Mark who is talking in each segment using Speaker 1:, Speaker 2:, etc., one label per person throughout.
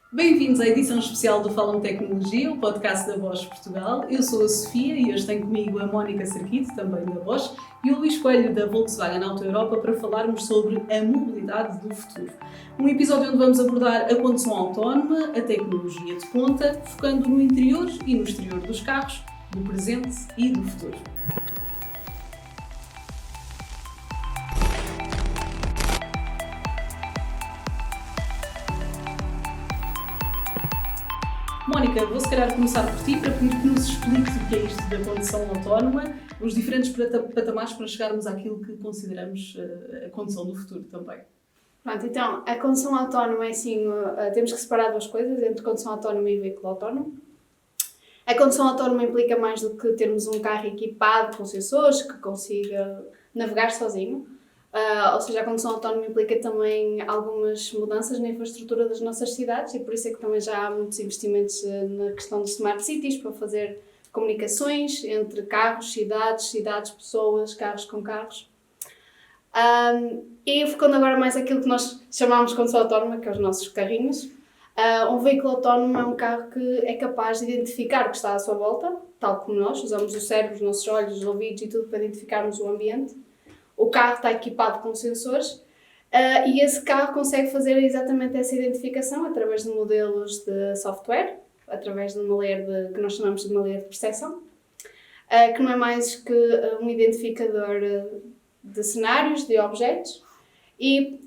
Speaker 1: Bem-vindos à edição especial do Falam Tecnologia, o podcast da Bosch Portugal. Eu sou a Sofia e hoje tenho comigo a Mónica Serquite, também da Bosch, e o Luís Coelho da Volkswagen Auto Europa para falarmos sobre a mobilidade do futuro. Um episódio onde vamos abordar a condução autónoma, a tecnologia de ponta, focando no interior e no exterior dos carros, do presente e do futuro. Mónica, vou se calhar começar por ti para pedir que nos expliques o que é isto da condução autónoma, os diferentes patamares para chegarmos àquilo que consideramos a condução do futuro também.
Speaker 2: Pronto, então, a condução autónoma é assim, temos que separar duas coisas, entre condução autónoma e veículo autónomo. A condução autónoma implica mais do que termos um carro equipado com sensores que consiga navegar sozinho. Ou seja, a condução autónoma implica também algumas mudanças na infraestrutura das nossas cidades e por isso é que também já há muitos investimentos na questão dos smart cities para fazer comunicações entre carros, cidades, pessoas, carros com carros. E focando agora mais aquilo que nós chamamos de condução autónoma, que é os nossos carrinhos. Um veículo autónomo é um carro que é capaz de identificar o que está à sua volta, tal como nós, usamos o cérebro, os nossos olhos, os ouvidos e tudo para identificarmos o ambiente. O carro está equipado com sensores e esse carro consegue fazer exatamente essa identificação através de modelos de software, através de uma layer que nós chamamos de uma layer de percepção, que não é mais que um identificador de cenários, de objetos, e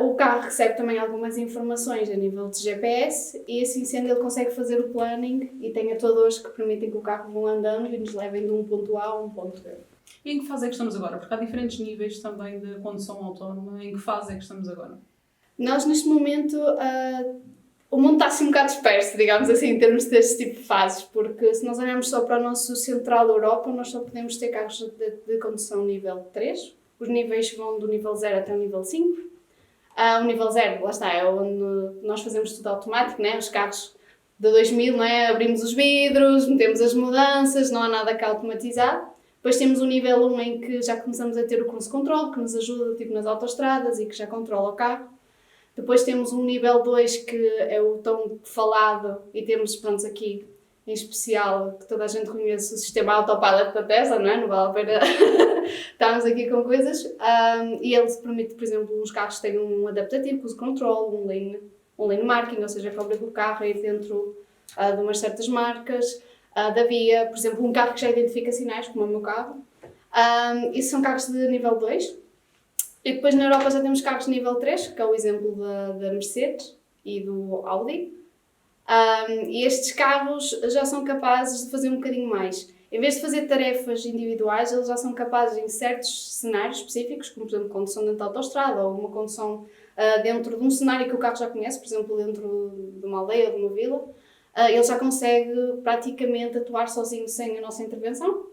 Speaker 2: o carro recebe também algumas informações a nível de GPS e assim sendo ele consegue fazer o planning e tem atuadores que permitem que o carro vá andando e nos levem de um ponto A a um ponto B.
Speaker 1: E em que fase é que estamos agora? Porque há diferentes níveis também de condução autónoma. Em que fase é que estamos agora?
Speaker 2: Nós, neste momento, o mundo está assim um bocado disperso, digamos assim, em termos deste tipo de fases, porque se nós olharmos só para o nosso Central Europa, nós só podemos ter carros de condução nível 3. Os níveis vão do nível 0 até o nível 5. O nível 0, lá está, é onde nós fazemos tudo automático, né? Os carros de 2000, né? Abrimos os vidros, metemos as mudanças, não há nada cá automatizado. Depois temos o nível 1 em que já começamos a ter o cruise control, que nos ajuda tipo, nas autoestradas e que já controla o carro. Depois temos um nível 2 que é o tão falado e temos, pronto, aqui em especial, que toda a gente conhece o sistema autopilot da Tesla, não é? Não vale a pena estarmos aqui com coisas. E ele permite, por exemplo, uns carros que tenham um adaptativo, cruise control, um lane marking, ou seja, que obriga o carro a ir dentro de umas certas marcas. Da via, por exemplo, um carro que já identifica sinais, como é o meu carro. Isso são carros de nível 2. E depois na Europa já temos carros de nível 3, que é o exemplo da Mercedes e do Audi. E estes carros já são capazes de fazer um bocadinho mais. Em vez de fazer tarefas individuais, eles já são capazes em certos cenários específicos, como por exemplo condução dentro da autoestrada ou uma condução dentro de um cenário que o carro já conhece, por exemplo dentro de uma aldeia ou de uma vila. Ele já consegue praticamente atuar sozinho sem a nossa intervenção.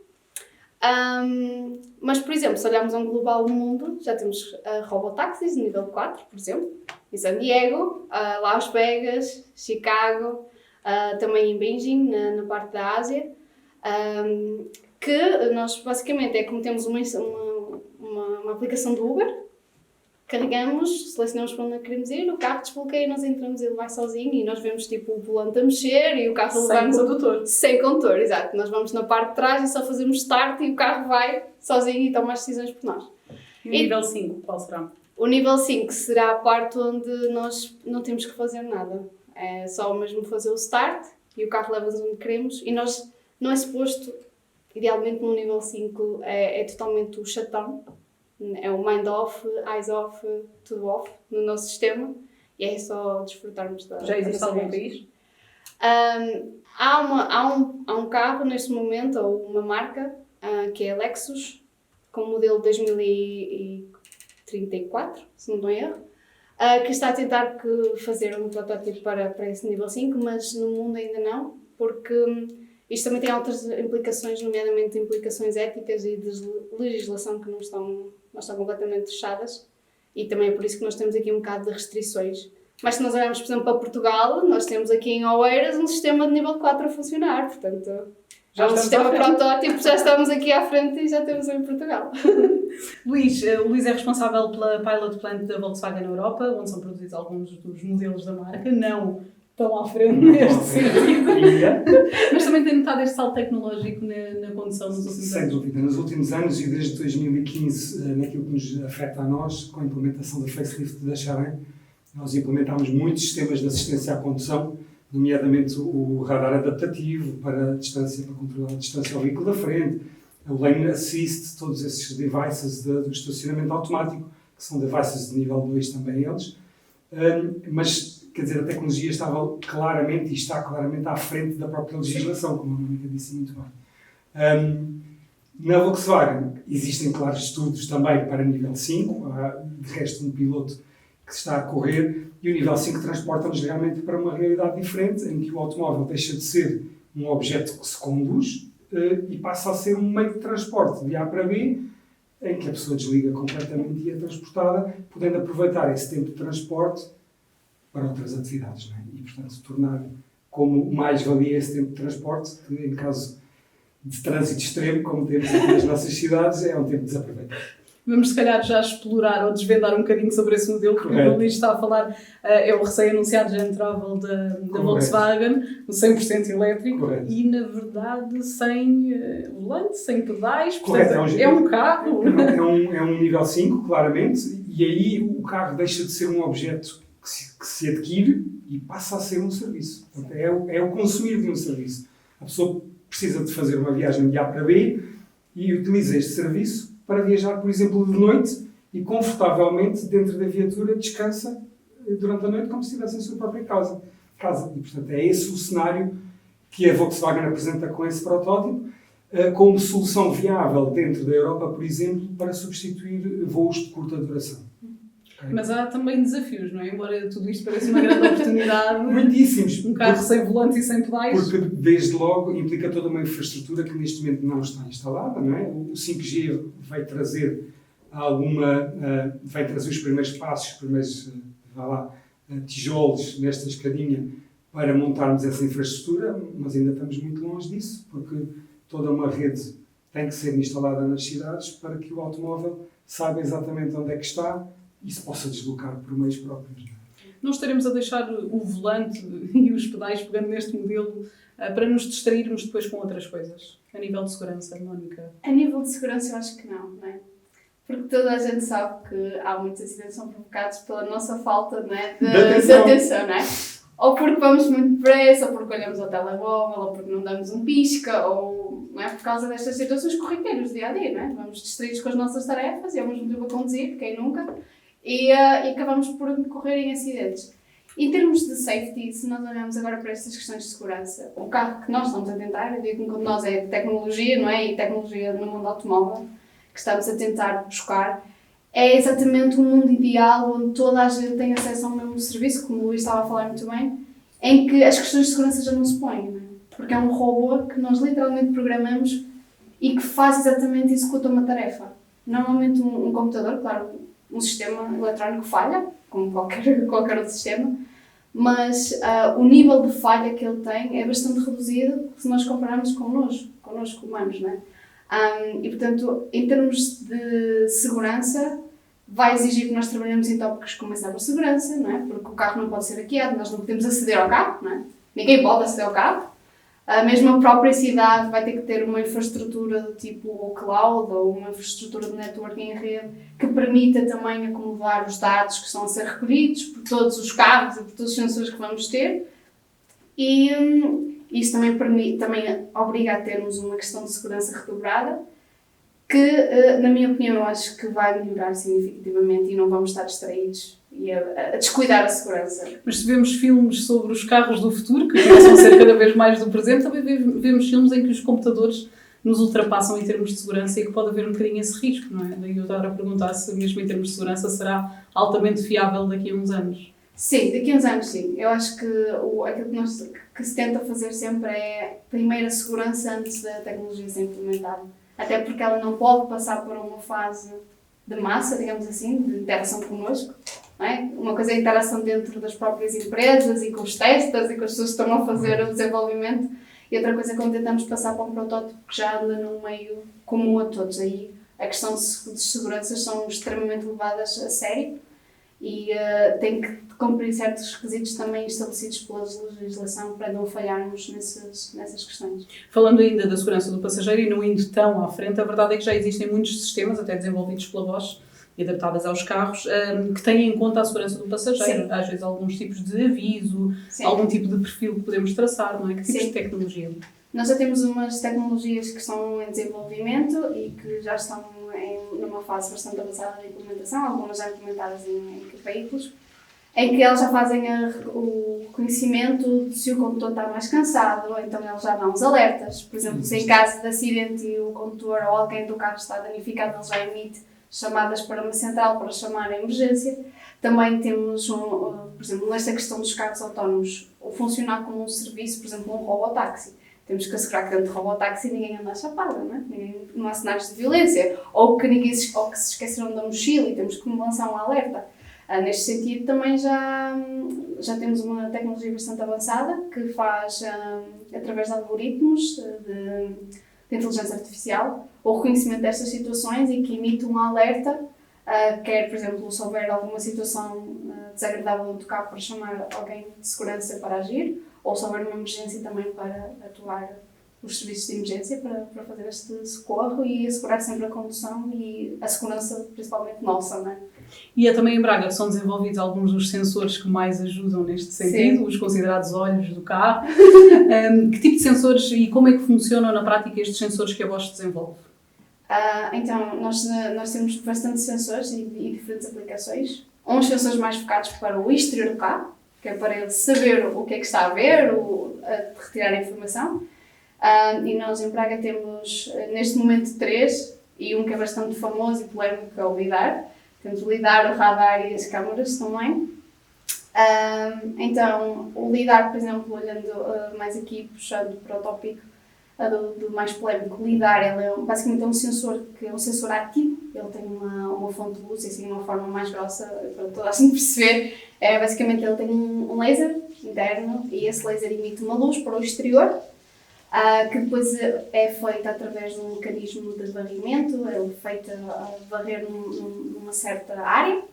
Speaker 2: Mas, por exemplo, se olharmos a um global do mundo, já temos robotáxis nível 4, por exemplo, em San Diego, Las Vegas, Chicago, também em Beijing, na parte da Ásia, que nós basicamente é como temos uma aplicação do Uber. Carregamos, selecionamos para onde queremos ir, o carro desbloqueia, nós entramos, ele vai sozinho e nós vemos tipo o volante a mexer e o carro a levar-nos...
Speaker 1: Sem condutor.
Speaker 2: Sem condutor, exato. Nós vamos na parte de trás e só fazemos start e o carro vai sozinho e toma as decisões por nós.
Speaker 1: E o nível 5, qual será?
Speaker 2: O nível 5 será a parte onde nós não temos que fazer nada. É só mesmo fazer o start e o carro leva-nos onde queremos e nós não é suposto, idealmente no nível 5 é totalmente o shutdown. É o mind off, eyes off, tudo off no nosso sistema e é só desfrutarmos da...
Speaker 1: Já existe algum país?
Speaker 2: Há um carro neste momento, ou uma marca, que é a Lexus, com o modelo 2034, se não estou em erro, que está a tentar fazer um protótipo para esse nível 5, mas no mundo ainda não, porque isto também tem outras implicações, nomeadamente implicações éticas e de legislação que não estão completamente fechadas e também é por isso que nós temos aqui um bocado de restrições. Mas se nós olharmos, por exemplo, para Portugal, nós temos aqui em Oeiras um sistema de nível 4 a funcionar, portanto, já um sistema protótipo, já estamos aqui à frente e já temos em Portugal.
Speaker 1: Luís é responsável pela Pilot Plant da Volkswagen Europa, onde são produzidos alguns dos modelos da marca, não estão à frente neste sentido. Mas também tem notado este salto tecnológico na condução nos últimos anos?
Speaker 3: Sem dúvida. Nos últimos anos e desde 2015, naquilo que nos afeta a nós, com a implementação do facelift da Xiaomi, nós implementámos muitos sistemas de assistência à condução, nomeadamente o radar adaptativo para controlar a distância ao veículo da frente, o Lane Assist, todos esses devices do estacionamento automático, que são devices de nível 2 também eles. Mas, quer dizer, a tecnologia estava claramente e está claramente à frente da própria legislação, como a Mónica disse muito bem. Na Volkswagen existem, claro, estudos também para nível 5, há de resto um piloto que está a correr, e o nível 5 transporta-nos realmente para uma realidade diferente, em que o automóvel deixa de ser um objeto que se conduz e passa a ser um meio de transporte de A para B, em que a pessoa desliga completamente e é transportada, podendo aproveitar esse tempo de transporte para outras atividades, não é? E, portanto, tornar como mais-valia esse tempo de transporte, que em caso de trânsito extremo, como temos aqui nas nossas cidades, é um tempo desaproveitado.
Speaker 1: Vamos, se calhar, já explorar ou desvendar um bocadinho sobre esse modelo, porque o Luís está a falar, é o recém-anunciado Gentravel da Volkswagen, o 100% elétrico.
Speaker 3: Correto.
Speaker 1: E, na verdade, sem volante, sem pedais,
Speaker 3: Correto,
Speaker 1: portanto, é um carro.
Speaker 3: É um nível 5, claramente, e aí o carro deixa de ser um objeto que se adquire e passa a ser um serviço. Portanto, é o consumir de um serviço. A pessoa precisa de fazer uma viagem de A para B e utiliza este serviço para viajar, por exemplo, de noite e confortavelmente dentro da viatura descansa durante a noite como se estivesse em sua própria casa. E, portanto, é esse o cenário que a Volkswagen apresenta com esse protótipo, como solução viável dentro da Europa, por exemplo, para substituir voos de curta duração. Okay.
Speaker 1: Mas há também desafios, não é? Embora tudo isto pareça uma grande oportunidade.
Speaker 3: Muitíssimos.
Speaker 1: Um carro sem volante e sem pedais.
Speaker 3: Porque, desde logo, implica toda uma infraestrutura que neste momento não está instalada, não é? O 5G vai trazer vai trazer os primeiros passos, os primeiros, tijolos nesta escadinha para montarmos essa infraestrutura, mas ainda estamos muito longe disso, porque toda uma rede tem que ser instalada nas cidades para que o automóvel saiba exatamente onde é que está e se possa deslocar por meios próprios.
Speaker 1: Não estaremos a deixar o volante e os pedais, pegando neste modelo, para nos distrairmos depois com outras coisas? A nível de segurança, Mónica?
Speaker 2: A nível de segurança eu acho que não é? Porque toda a gente sabe que há muitos acidentes que são provocados pela nossa falta, não é? de atenção, não é? Ou porque vamos muito depressa, ou porque olhamos ao telemóvel, ou porque não damos um pisca, ou não é? Por causa destas situações corriqueiras do dia-a-dia, não é? Vamos distraídos com as nossas tarefas e ao mesmo tempo a conduzir, quem nunca, e acabamos por incorrer em acidentes. Em termos de safety, se nós olharmos agora para estas questões de segurança, o carro que nós estamos a tentar, eu digo que como nós é tecnologia, não é? E tecnologia no mundo automóvel, que estamos a tentar buscar, é exatamente um mundo ideal onde toda a gente tem acesso ao mesmo serviço, como o Luís estava a falar muito bem, em que as questões de segurança já não se põem, não é? Porque é um robô que nós literalmente programamos e que faz exatamente, executa uma tarefa. Normalmente um computador, claro, um sistema eletrónico falha, como qualquer outro sistema, mas o nível de falha que ele tem é bastante reduzido se nós compararmos connosco humanos, não é? E, portanto, em termos de segurança, vai exigir que nós trabalhemos em tópicos como a cibersegurança, não é? Porque o carro não pode ser hackeado, nós não podemos aceder ao carro, não é? Ninguém pode aceder ao carro. Mesmo a própria cidade vai ter que ter uma infraestrutura do tipo o cloud ou uma infraestrutura de networking em rede que permita também acumular os dados que estão a ser recolhidos por todos os carros e por todos os sensores que vamos ter. E isso também obriga a termos uma questão de segurança redobrada que, na minha opinião, eu acho que vai melhorar significativamente e não vamos estar distraídos e a descuidar a segurança.
Speaker 1: Mas se vemos filmes sobre os carros do futuro, que começam a ser cada vez mais do presente, também vemos filmes em que os computadores nos ultrapassam em termos de segurança e que pode haver um bocadinho esse risco, não é? Daí eu estava a perguntar se mesmo em termos de segurança será altamente fiável daqui a uns anos.
Speaker 2: Sim, daqui a uns anos sim. Eu acho que aquilo que se tenta fazer sempre é primeiro a segurança antes da tecnologia ser implementada. Até porque ela não pode passar por uma fase de massa, digamos assim, de interação connosco. Não é? Uma coisa é a interação dentro das próprias empresas e com os testes e com as pessoas que estão a fazer o desenvolvimento. E outra coisa é quando tentamos passar para um protótipo que já anda num meio comum a todos. Aí a questão de seguranças são extremamente levadas a sério. e tem que cumprir certos requisitos também estabelecidos pela legislação para não falharmos nessas questões.
Speaker 1: Falando ainda da segurança do passageiro e não indo tão à frente, a verdade é que já existem muitos sistemas, até desenvolvidos pela Bosch e adaptados aos carros, que têm em conta a segurança do passageiro.
Speaker 2: Sim.
Speaker 1: Às vezes alguns tipos de aviso,
Speaker 2: Sim.
Speaker 1: algum tipo de perfil que podemos traçar, não é? Que tipos
Speaker 2: Sim.
Speaker 1: de tecnologia?
Speaker 2: Nós já temos umas tecnologias que estão em desenvolvimento e que já estão numa fase bastante avançada de implementação, algumas já implementadas em veículos, em que eles já fazem o reconhecimento de se o condutor está mais cansado, ou então eles já dão os alertas. Por exemplo, se em caso de acidente e o condutor ou alguém do carro está danificado, ele já emite chamadas para uma central para chamar a emergência. Também temos, por exemplo, nesta questão dos carros autónomos, o funcionar como um serviço, por exemplo, um robotáxi. Temos que assegurar que dentro do robotáxi ninguém anda à chapada, não é? Não há sinais de violência, ou que se esqueceram da mochila e temos que lançar um alerta. Neste sentido, também já temos uma tecnologia bastante avançada que faz, através de algoritmos de inteligência artificial, o reconhecimento destas situações e que emite um alerta, quer, por exemplo, se houver alguma situação desagradável dentro do carro para chamar alguém de segurança para agir, ou se houver uma emergência também para atuar os serviços de emergência para fazer este socorro e assegurar sempre a condução e a segurança, principalmente nossa, não é?
Speaker 1: E é também em Braga que são desenvolvidos alguns dos sensores que mais ajudam neste sentido, os considerados olhos do carro. Que tipo de sensores e como é que funcionam na prática estes sensores que a Bosch desenvolve?
Speaker 2: Então, nós temos bastantes sensores e diferentes aplicações. Uns sensores mais focados para o exterior do carro, que é para ele saber o que é que está a ver, retirar a informação. E nós em Braga temos, neste momento, 3, e um que é bastante famoso e polémico, que é o LIDAR. Temos o LIDAR, o radar e as câmaras também. Então, o LIDAR, por exemplo, olhando mais aqui, puxando para o tópico do mais polémico, o LIDAR, ele é basicamente um sensor que é um sensor ativo. Ele tem uma fonte de luz e assim de uma forma mais grossa para toda a gente perceber. Basicamente ele tem um laser interno e esse laser emite uma luz para o exterior, que depois é feita através de um mecanismo de varrimento, é feita a varrer numa certa área.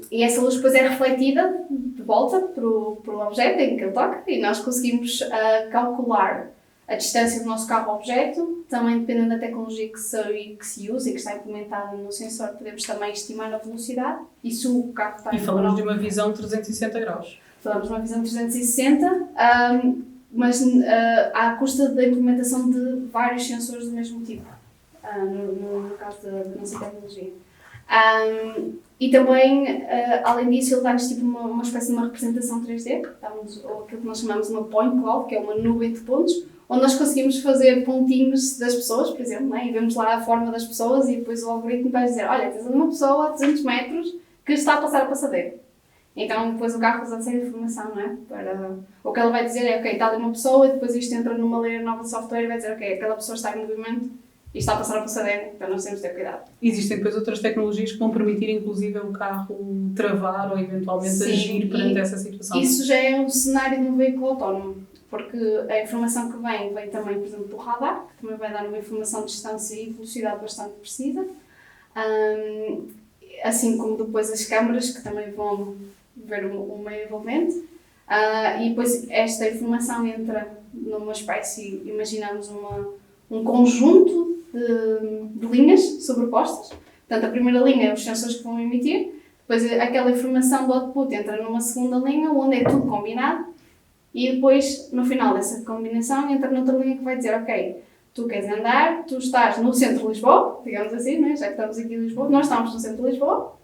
Speaker 2: E essa luz depois é refletida de volta para o objeto em que ele toca e nós conseguimos calcular a distância do nosso carro ao objeto. Também dependendo da tecnologia que se usa e que está implementada no sensor, podemos também estimar a velocidade e se o carro está...
Speaker 1: E falamos de uma visão 360 graus.
Speaker 2: Falamos de uma visão 360, mas à custa da implementação de vários sensores do mesmo tipo, no caso da nossa tecnologia. E também, além disso, ele dá-nos tipo uma espécie de uma representação 3D, ou aquilo que nós chamamos de uma point cloud, que é uma nuvem de pontos, onde nós conseguimos fazer pontinhos das pessoas, por exemplo, né? E vemos lá a forma das pessoas e depois o algoritmo vai dizer, olha, tens uma pessoa a 200 metros que está a passar a passadeira. Então depois o carro usa essa informação, não é? O que ele vai dizer é, ok, está ali uma pessoa e depois isto entra numa layer nova de software e vai dizer, ok, aquela pessoa está em movimento e está a passar a passadeira, então nós temos de ter cuidado.
Speaker 1: Existem depois outras tecnologias que vão permitir inclusive o carro travar ou eventualmente agir perante essa situação.
Speaker 2: Isso já é um cenário de um veículo autónomo, porque a informação que vem também, por exemplo, do radar, que também vai dar uma informação de distância e velocidade bastante precisa, assim como depois as câmaras, que também vão ver o meio envolvente, e depois esta informação entra numa espécie, imaginamos um conjunto de linhas sobrepostas. Portanto, a primeira linha é os sensores que vão emitir, depois aquela informação do output entra numa segunda linha, onde é tudo combinado, e depois, no final dessa combinação, entra noutra linha que vai dizer, ok, tu queres andar, tu estás no centro de Lisboa, digamos assim, né? Já que estamos aqui em Lisboa, nós estamos no centro de Lisboa,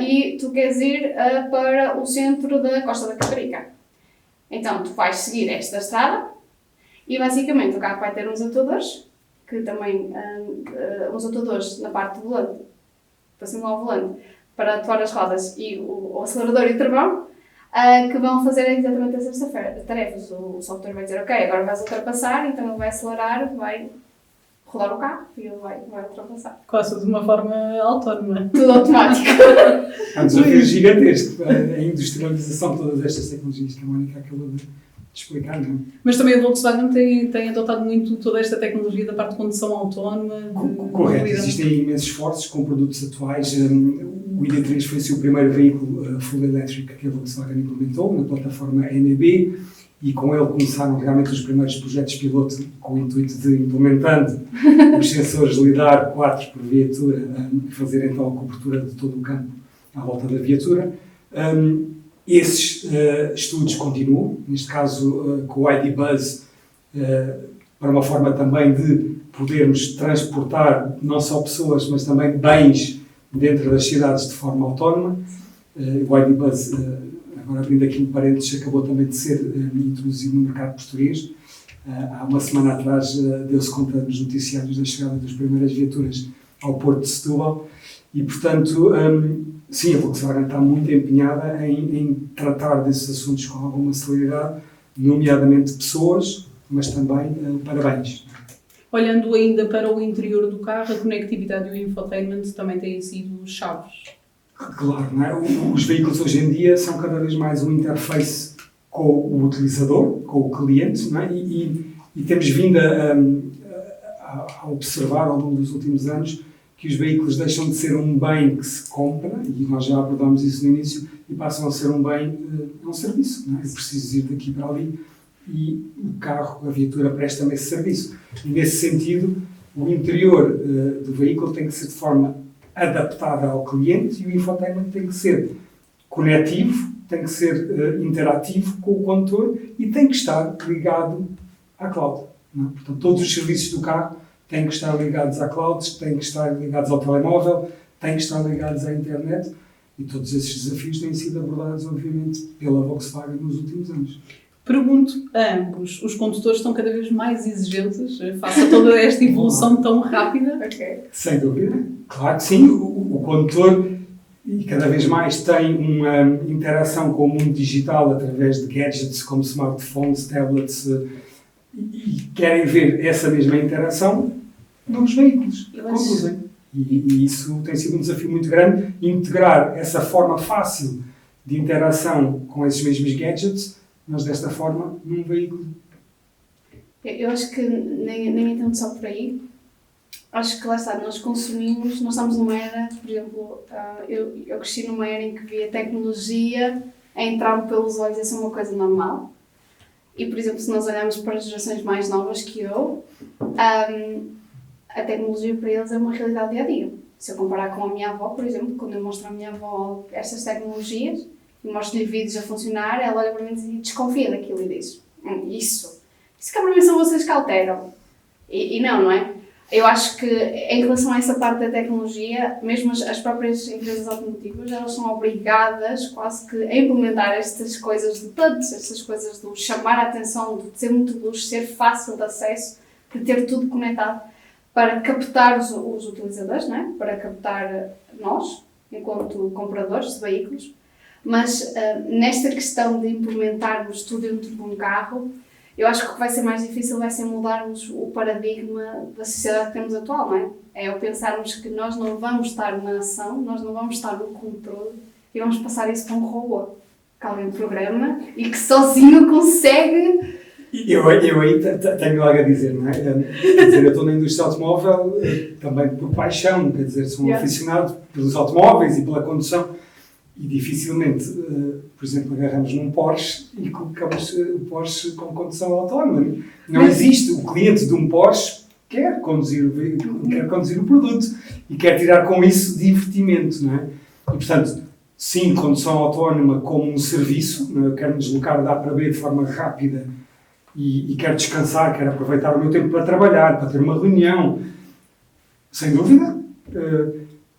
Speaker 2: e tu queres ir para o centro da Costa da Caparica. Então, tu vais seguir esta estrada, e basicamente o carro vai ter uns atuadores, que também, uns atuadores na parte do volante, para cima ao volante, para atuar as rodas e o acelerador e o travão, que vão fazer exatamente essas tarefas. O software vai dizer, ok, agora vais ultrapassar, então ele vai acelerar, vai rodar o carro e ele vai ultrapassar.
Speaker 1: Quase de uma forma autónoma.
Speaker 2: Tudo automático.
Speaker 3: Há um desafio gigantesco, a industrialização de todas estas tecnologias que a Mónica acabou de explicar, não é?
Speaker 1: Mas também a Volkswagen tem adotado muito toda esta tecnologia da parte de condução autónoma.
Speaker 3: Correto, existem imensos esforços com produtos atuais. O ID3 foi o primeiro veículo full electric que a Volkswagen implementou na plataforma MEB, e com ele começaram realmente os primeiros projetos piloto com o intuito de, implementando os sensores LiDAR 4 por viatura, fazer então a cobertura de todo o campo à volta da viatura. Esses estudos continuam, neste caso com o ID Buzz, para uma forma também de podermos transportar não só pessoas, mas também bens dentro das cidades de forma autónoma. O ID Buzz, agora abrindo aqui um parênteses, acabou também de ser introduzido no mercado português. Há uma semana atrás deu-se conta nos noticiários da chegada das primeiras viaturas ao Porto de Setúbal e, portanto, sim, a Volkswagen está muito empenhada em tratar desses assuntos com alguma celeridade, nomeadamente pessoas, mas também para bens.
Speaker 1: Olhando ainda para o interior do carro, a conectividade e o infotainment também têm sido chaves.
Speaker 3: Claro, não é? Os veículos hoje em dia são cada vez mais um interface com o utilizador, com o cliente, não é? E temos vindo a observar ao longo dos últimos anos que os veículos deixam de ser um bem que se compra, e nós já abordámos isso no início, e passam a ser um bem, um serviço. Não é? Eu preciso ir daqui para ali e o carro, a viatura, presta-me esse serviço. E nesse sentido, o interior do veículo tem que ser de forma adaptada ao cliente e o infotainment tem que ser conectivo, tem que ser interativo com o condutor e tem que estar ligado à cloud. Não é? Portanto, todos os serviços do carro têm que estar ligados à cloud, têm que estar ligados ao telemóvel, têm que estar ligados à internet, e todos esses desafios têm sido abordados, obviamente, pela Volkswagen nos últimos anos.
Speaker 1: Pergunto a ambos, os condutores estão cada vez mais exigentes face a toda esta evolução tão rápida?
Speaker 2: Ok.
Speaker 3: Sem dúvida, claro que sim. O condutor e cada vez mais tem uma interação com o mundo digital através de gadgets como smartphones, tablets, e querem ver essa mesma interação nos veículos que conduzem. E isso tem sido um desafio muito grande, integrar essa forma fácil de interação com esses mesmos gadgets, mas desta forma num veículo.
Speaker 2: Eu acho que nem tanto só por aí. Acho que lá está, nós consumimos, nós estamos numa era, por exemplo, eu cresci numa era em que via tecnologia a entrar pelos olhos a ser uma coisa normal. E, por exemplo, se nós olharmos para as gerações mais novas que eu, a tecnologia para eles é uma realidade dia-a-dia. Se eu comparar com a minha avó, por exemplo, quando eu mostro à minha avó estas tecnologias e mostro-lhe vídeos a funcionar, ela olha para mim e desconfia daquilo e diz: isso que para mim são vocês que alteram. E não é? Eu acho que, em relação a essa parte da tecnologia, mesmo as próprias empresas automotivas, elas são obrigadas quase que a implementar estas coisas de touch, estas coisas do chamar a atenção, de ser muito luz, ser fácil de acesso, de ter tudo conectado, para captar os utilizadores, não é? Para captar nós, enquanto compradores de veículos. Mas nesta questão de implementarmos tudo dentro de um carro, eu acho que o que vai ser mais difícil vai ser mudarmos o paradigma da sociedade que temos atual, não é? É o pensarmos que nós não vamos estar na ação, nós não vamos estar no controle e vamos passar isso para um robô que alguém programa e que sozinho consegue.
Speaker 3: Eu aí tenho algo a dizer, não é? Quer dizer, eu estou na indústria automóvel também por paixão, quer dizer, sou um aficionado pelos automóveis e pela condução. E dificilmente, por exemplo, agarramos num Porsche e colocamos o Porsche com condução autónoma. Não existe. O cliente de um Porsche quer conduzir o veículo, quer conduzir o produto e quer tirar com isso divertimento, não é? E, portanto, sim, condução autónoma como um serviço, não é? Eu quero me deslocar de A para B de forma rápida e quero descansar, quero aproveitar o meu tempo para trabalhar, para ter uma reunião, sem dúvida.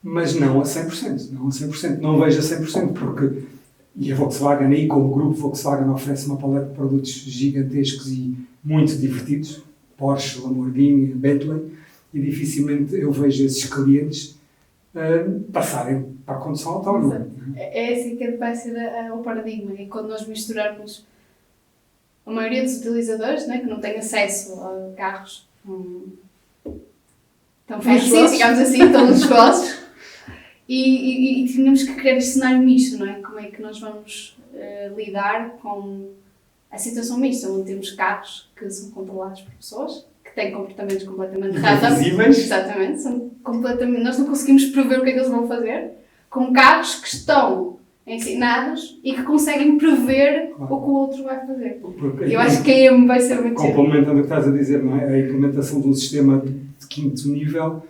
Speaker 3: Mas não a 100%, não a 100%, não vejo a 100%, porque, e a Volkswagen aí como grupo Volkswagen oferece uma paleta de produtos gigantescos e muito divertidos, Porsche, Lamborghini, Bentley, e dificilmente eu vejo esses clientes passarem para a condução autónoma.
Speaker 2: É assim que vai ser o paradigma, é quando nós misturarmos a maioria dos utilizadores, né, que não têm acesso a carros tão fancy, digamos assim, tão luxuosos. E tínhamos que criar este cenário misto, não é? Como é que nós vamos lidar com a situação mista, onde temos carros que são controlados por pessoas, que têm comportamentos completamente random. Exatamente, são completamente, nós não conseguimos prever o que é que eles vão fazer, com carros que estão ensinados e que conseguem prever o que o outro vai fazer. Eu acho que aí vai ser muito
Speaker 3: complementando o que estás a dizer, não é? A implementação de um sistema de quinto nível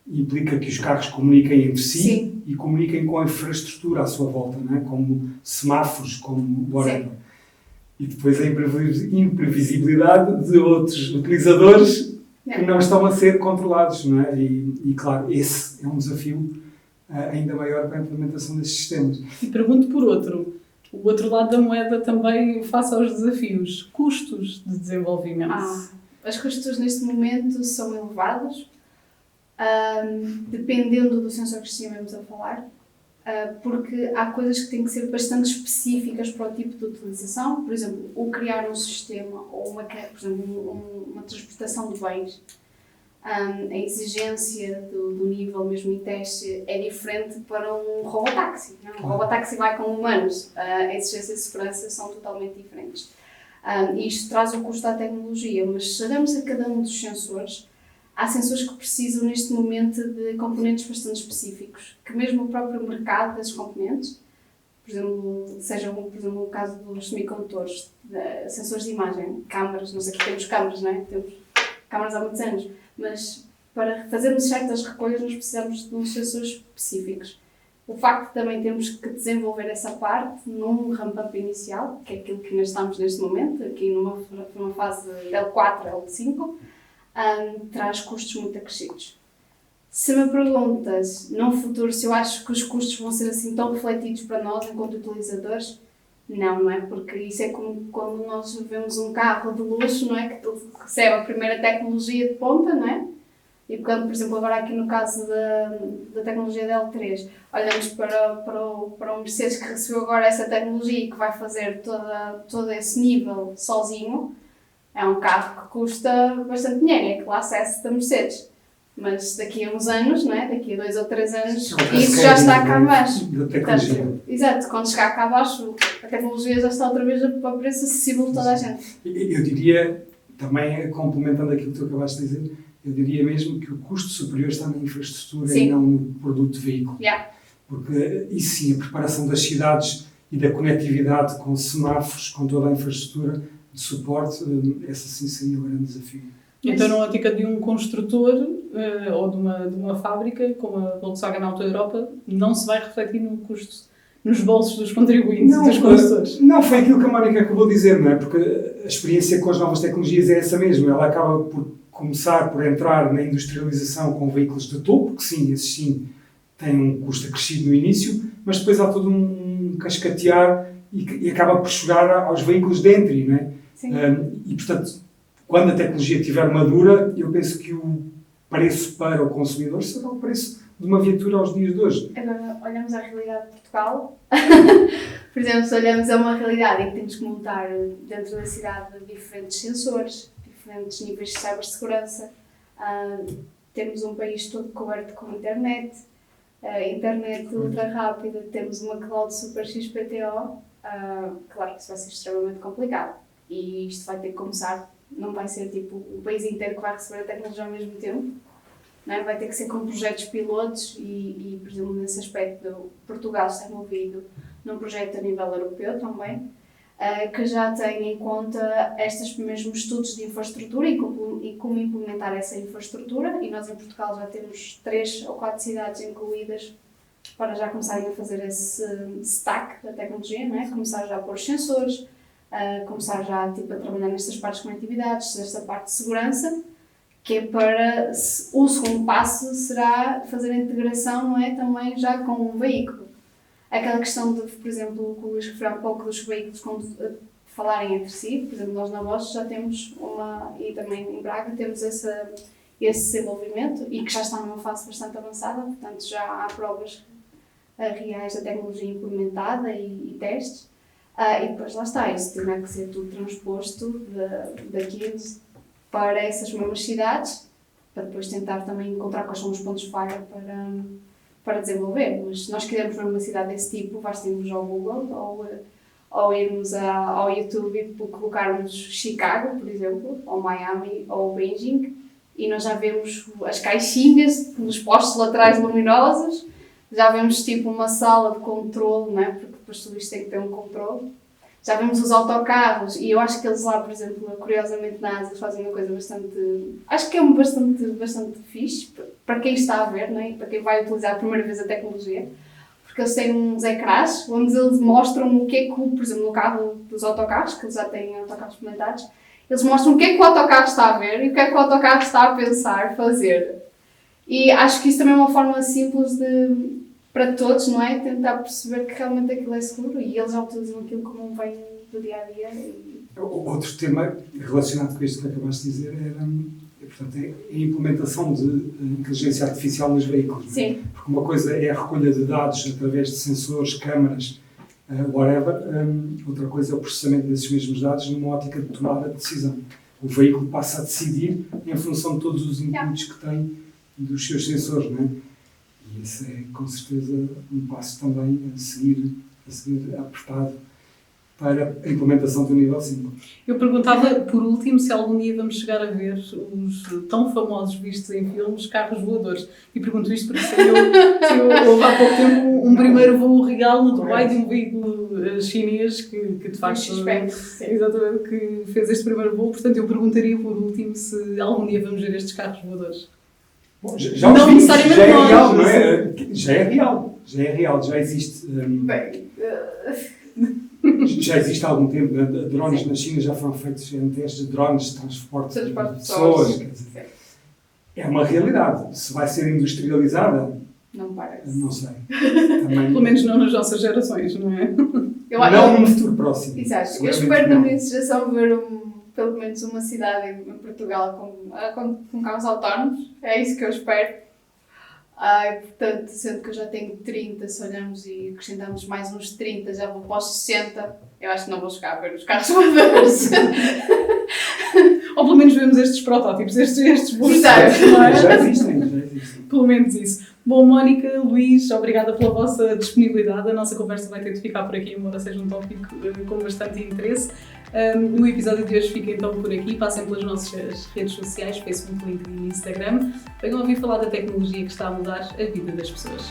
Speaker 3: implica que os carros comuniquem entre si. Sim. E comuniquem com a infraestrutura à sua volta, não é? Como semáforos, como whatever. Sim. E depois a imprevisibilidade de outros utilizadores que não estão a ser controlados, não é? E claro, esse é um desafio ainda maior para a implementação desses sistemas.
Speaker 1: E pergunto por outro. O outro lado da moeda também face aos desafios. Custos de desenvolvimento.
Speaker 2: Os custos neste momento são elevados, dependendo do sensor que estivemos a falar, porque há coisas que têm que ser bastante específicas para o tipo de utilização. Por exemplo, o criar um sistema ou por exemplo, uma transportação de bens. A exigência do nível mesmo em teste é diferente para um robotáxi. Um robotáxi vai com humanos, a exigência de segurança são totalmente diferentes. E isto traz o custo à tecnologia, mas se olhamos a cada um dos sensores, há sensores que precisam neste momento de componentes bastante específicos, que mesmo o próprio mercado desses componentes, por exemplo, por exemplo o caso dos semicondutores, sensores de imagem, câmaras, nós aqui temos câmaras, não é? Temos câmaras há muitos anos, mas para fazermos certas recolhas nós precisamos de uns sensores específicos. O facto de também termos que desenvolver essa parte num ramp-up inicial, que é aquilo que nós estamos neste momento, aqui numa fase L4, L5, traz custos muito acrescidos. Se me perguntas, no futuro, se eu acho que os custos vão ser assim tão refletidos para nós enquanto utilizadores, não é? Porque isso é como quando nós vemos um carro de luxo, não é? Que recebe a primeira tecnologia de ponta, não é? E quando, por exemplo, agora aqui no caso da tecnologia da L3, olhamos para o Mercedes que recebeu agora essa tecnologia e que vai fazer todo esse nível sozinho, é um carro que custa bastante dinheiro, é a classe S da Mercedes. Mas daqui a uns anos, não é? Daqui a 2 ou 3 anos, isso já está cá abaixo. Portanto, exato, quando chegar cá abaixo, a tecnologia já está outra vez a preço acessível de toda a gente.
Speaker 3: Eu diria, também complementando aquilo que tu acabaste de dizer, eu diria mesmo que o custo superior está na infraestrutura. Sim. E não no produto de veículo.
Speaker 2: Yeah.
Speaker 3: Porque, e sim, a preparação das cidades e da conectividade com semáforos, com toda a infraestrutura de suporte, esse sim seria o grande desafio.
Speaker 1: Então, na ótica de um construtor ou de uma fábrica, como a Volkswagen Auto Europa, não se vai refletir no custo, nos bolsos dos contribuintes e dos condutores?
Speaker 3: Não, foi aquilo que a Mónica acabou de dizer, não é? Porque a experiência com as novas tecnologias é essa mesmo. Ela acaba por começar por entrar na industrialização com veículos de topo, que sim, esses sim têm um custo acrescido no início, mas depois há todo um cascatear e acaba por chegar aos veículos de entry, não é?
Speaker 2: Sim.
Speaker 3: E, portanto, quando a tecnologia estiver madura, eu penso que o preço para o consumidor será o preço de uma viatura aos dias de hoje.
Speaker 2: Agora, olhamos a realidade de Portugal. Por exemplo, se olhamos a uma realidade em que temos que montar dentro da cidade diferentes sensores, diferentes níveis de cibersegurança, temos um país todo coberto com internet ultra rápida, temos uma cloud super XPTO, claro que isso vai ser extremamente complicado. E isto vai ter que começar, não vai ser tipo o país inteiro que vai receber a tecnologia ao mesmo tempo, não é? Vai ter que ser com projetos pilotos e por exemplo, nesse aspecto, Portugal está envolvido num projeto a nível europeu também, que já tem em conta estes mesmos estudos de infraestrutura e como implementar essa infraestrutura, e nós em Portugal já temos 3 ou 4 cidades incluídas para já começarem a fazer esse stack da tecnologia, não é? Começar já a pôr os sensores, começar já a trabalhar nestas partes de conectividades, nesta parte de segurança, que é para o segundo passo será fazer a integração, não é? Também já com um veículo. Aquela questão de, por exemplo, que o Luís referiu há pouco dos veículos falarem entre si, por exemplo, nós na Bosch já temos e também em Braga temos esse desenvolvimento e que já está numa fase bastante avançada, portanto já há provas reais da tecnologia implementada e testes. E depois lá está, isso terá que ser tudo transposto daqui para essas mesmas cidades, para depois tentar também encontrar quais são os pontos de falha para desenvolver. Mas se nós quisermos ver uma cidade desse tipo, basta irmos ao Google ou irmos ao YouTube e colocarmos Chicago, por exemplo, ou Miami, ou Beijing, e nós já vemos as caixinhas nos postos laterais luminosos, já vemos tipo uma sala de controle, não é? Porque depois tudo isto tem que ter um controle. Já vemos os autocarros, e eu acho que eles lá, por exemplo, curiosamente na Ásia, fazem uma coisa bastante... Acho que é bastante fixe para quem está a ver, não é? E para quem vai utilizar a primeira vez a tecnologia. Porque eles têm uns ecrãs onde eles mostram o que é que, por exemplo, no carro dos autocarros, que eles já têm autocarros experimentados, eles mostram o que é que o autocarro está a ver e o que é que o autocarro está a pensar fazer. E acho que isso também é uma forma simples para todos, não é? Tentar perceber que realmente aquilo é seguro e eles já utilizam aquilo como um bem do dia-a-dia.
Speaker 3: Outro tema relacionado com isto que acabaste de dizer era, portanto, a implementação de inteligência artificial nos veículos.
Speaker 2: Sim.
Speaker 3: Porque uma coisa é a recolha de dados através de sensores, câmaras, whatever. Outra coisa é o processamento desses mesmos dados numa ótica de tomada de decisão. O veículo passa a decidir em função de todos os inputs que tem dos seus sensores, não é? E esse é, com certeza, um passo também a seguir apertado para a implementação do nível 5.
Speaker 1: Eu perguntava, por último, se algum dia vamos chegar a ver os tão famosos vistos em filmes carros voadores. E pergunto isto porque houve há pouco tempo um primeiro voo real no Dubai de um veículo chinês que de facto exatamente, que fez este primeiro voo. Portanto, eu perguntaria por último se algum dia vamos ver estes carros voadores.
Speaker 3: Bom, já
Speaker 1: não
Speaker 3: vimos,
Speaker 1: necessariamente
Speaker 3: já é
Speaker 1: nós,
Speaker 3: real, não é? Já é real, já existe. Já existe há algum tempo, drones na China já foram feitos testes de drones de transporte de pessoas. Quer dizer, é uma realidade. Se vai ser industrializada,
Speaker 2: não parece.
Speaker 3: Não sei. Também,
Speaker 1: pelo menos não nas nossas gerações, não é?
Speaker 3: Não no futuro próximo.
Speaker 2: Exato. Eu espero na minha sugestão ver pelo menos uma cidade em Portugal com carros autónomos. É isso que eu espero. Portanto, sendo que eu já tenho 30, se olharmos e acrescentamos mais uns 30, já vou para os 60, eu acho que não vou chegar a ver os carros voadores.
Speaker 1: Ou pelo menos vemos estes protótipos, estes voos.
Speaker 2: Já
Speaker 3: existem.
Speaker 1: Pelo menos isso. Bom, Mónica, Luís, obrigada pela vossa disponibilidade. A nossa conversa vai ter de ficar por aqui, embora seja um tópico com bastante interesse. O episódio de hoje fica então por aqui. Passem pelas nossas redes sociais, Facebook, LinkedIn e Instagram. Venham ouvir falar da tecnologia que está a mudar a vida das pessoas.